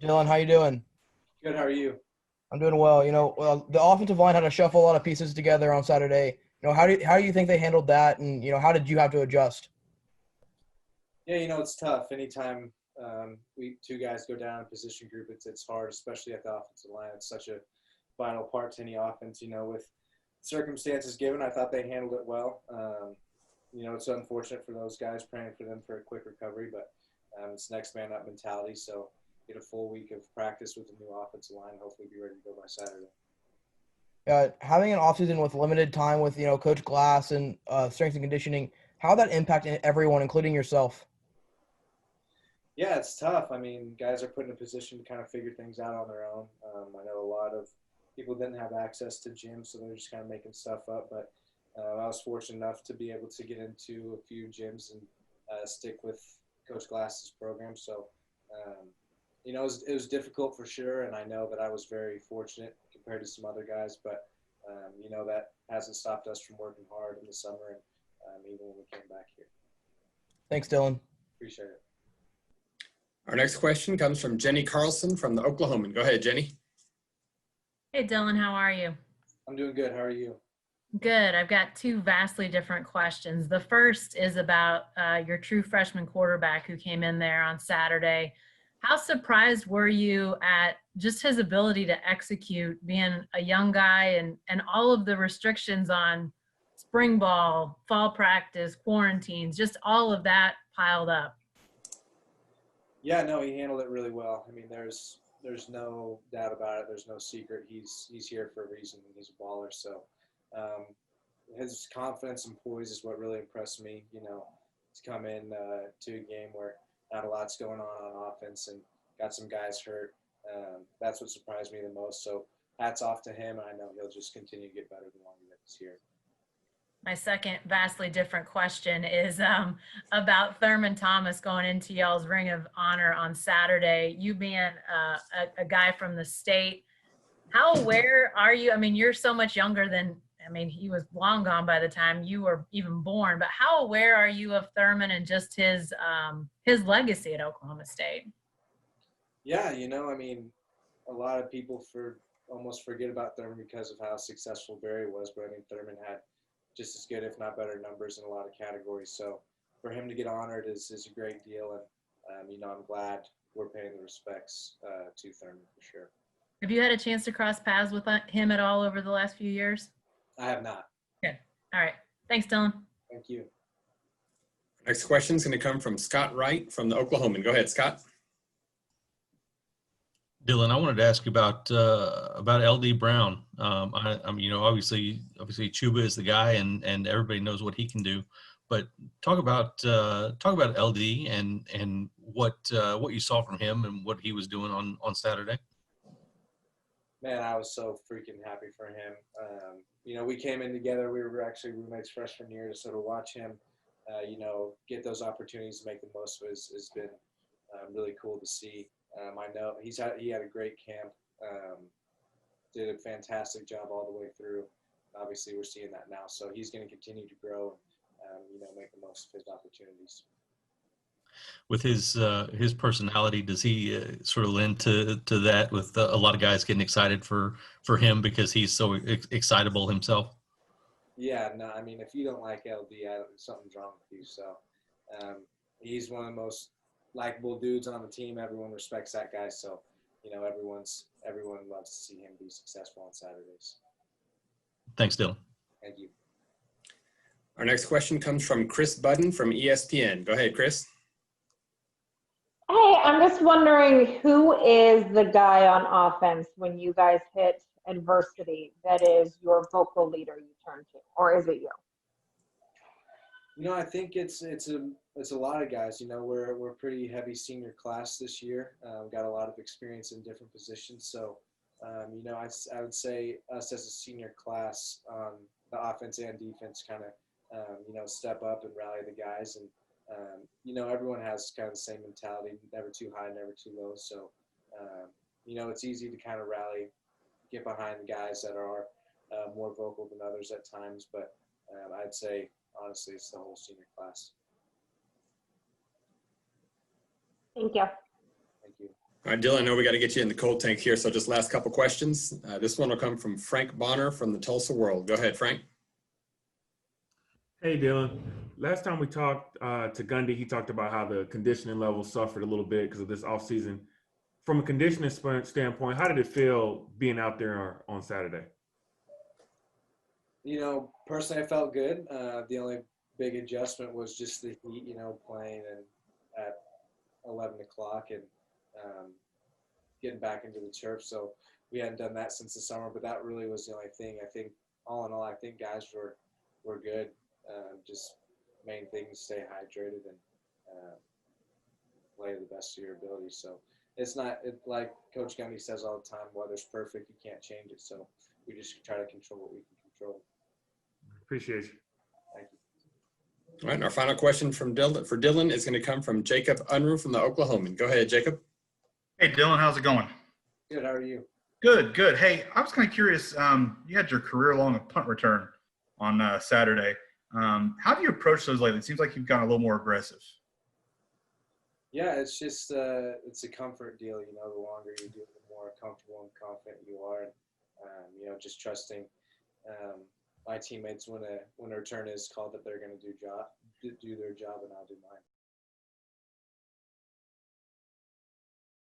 Dylan, how you doing? Good. How are you? I'm doing well. The offensive line had to shuffle a lot of pieces together on Saturday. How do you think they handled that, and how did you have to adjust? Yeah, it's tough. Anytime we two guys go down in position group, it's hard, especially at the offensive line. It's such a vital part to any offense. With circumstances given, I thought they handled it well. It's unfortunate for those guys. Praying for them for a quick recovery, but it's next man up mentality. So get a full week of practice with the new offensive line. Hopefully, be ready to go by Saturday. Having an offseason with limited time with Coach Glass and strength and conditioning, how that impacted everyone, including yourself? Yeah, it's tough. I mean, guys are put in a position to kind of figure things out on their own. I know a lot of people didn't have access to gyms, so they're just kind of making stuff up. But I was fortunate enough to be able to get into a few gyms and stick with Coach Glass's program. So, it was difficult for sure, and I know that I was very fortunate compared to some other guys. But that hasn't stopped us from working hard in the summer and even when we came back here. Thanks, Dylan. Appreciate it. Our next question comes from Jenny Carlson from the Oklahoman. Go ahead, Jenny. Hey, Dylan, how are you? I'm doing good. How are you? Good. I've got two vastly different questions. The first is about your true freshman quarterback who came in there on Saturday. How surprised were you at just his ability to execute, being a young guy and all of the restrictions on spring ball, fall practice, quarantines, just all of that piled up? Yeah, no, he handled it really well. I mean, there's no doubt about it. There's no secret. He's here for a reason. He's a baller. So um, his confidence and poise is what really impressed me. To come in to a game where not a lot's going on offense and got some guys hurt. That's what surprised me the most. So hats off to him. I know he'll just continue to get better the longer that he's here. My second vastly different question is about Thurman Thomas going into y'all's Ring of Honor on Saturday. You being a guy from the state, how aware are you? I mean, you're so much younger than, he was long gone by the time you were even born, but how aware are you of Thurman and just his legacy at Oklahoma State? Yeah, a lot of people almost forget about Thurman because of how successful Barry was, but I mean, Thurman had just as good, if not better, numbers in a lot of categories. So for him to get honored is a great deal, and I'm glad we're paying the respects to Thurman for sure. Have you had a chance to cross paths with him at all over the last few years? I have not. Good. All right. Thanks, Dylan. Thank you. Next question is going to come from Scott Wright from the Oklahoman. Go ahead, Scott. Dylan, I wanted to ask you about LD Brown. Obviously Chuba is the guy, and everybody knows what he can do. But talk about LD and what you saw from him and what he was doing on Saturday. Man, I was so freaking happy for him. We came in together. We were actually roommates freshman year, so to watch him, get those opportunities to make the most of it has been really cool to see. I know he had a great camp, did a fantastic job all the way through. Obviously, we're seeing that now, so he's going to continue to grow and make the most of his opportunities. With his personality, does he sort of lend to that? With a lot of guys getting excited for him because he's so excitable himself. Yeah, no, I mean, if you don't like LD, something's wrong with you. So he's one of the most likable dudes on the team. Everyone respects that guy. So, everyone loves to see him be successful on Saturdays. Thanks, Dylan. Thank you. Our next question comes from Chris Budden from ESPN. Go ahead, Chris. Hey, I'm just wondering, who is the guy on offense when you guys hit adversity that is your vocal leader you turn to, or is it you? I think it's a lot of guys. We're a pretty heavy senior class this year. We've got a lot of experience in different positions. So, I would say us as a senior class on the offense and defense kind of, step up and rally the guys. And, everyone has kind of the same mentality, never too high, never too low. So, it's easy to kind of rally, get behind the guys that are more vocal than others at times. But I'd say, honestly, it's the whole senior class. Thank you. Thank you. All right, Dillon, I know we got to get you in the cold tank here, so just last couple questions. This one will come from Frank Bonner from the Tulsa World. Go ahead, Frank. Hey, Dylan. Last time we talked to Gundy, he talked about how the conditioning levels suffered a little bit because of this offseason. From a conditioning standpoint, how did it feel being out there on Saturday? You know, personally, I felt good. The only big adjustment was just the heat, you know, playing at 11 o'clock and getting back into the turf. So we hadn't done that since the summer, but that really was the only thing. I think all in all, I think guys were good. Just main thing is stay hydrated and play to the best of your ability. So it's not like Coach Gundy says all the time, weather's perfect, you can't change it. So we just try to control what we can control. Appreciate you. Thank you. All right, and our final question for Dillon is going to come from Jacob Unruh from the Oklahoman. Go ahead, Jacob. Hey, Dylan, how's it going? Good, how are you? Good, good. Hey, I was kind of curious. You had your career-long punt return on Saturday. How do you approach those lately? It seems like you've gotten a little more aggressive. Yeah, it's just it's a comfort deal. You know, the longer you do it, the more comfortable and confident you are. And, you know, just trusting my teammates when a return is called that they're going to do their job, and I'll do mine.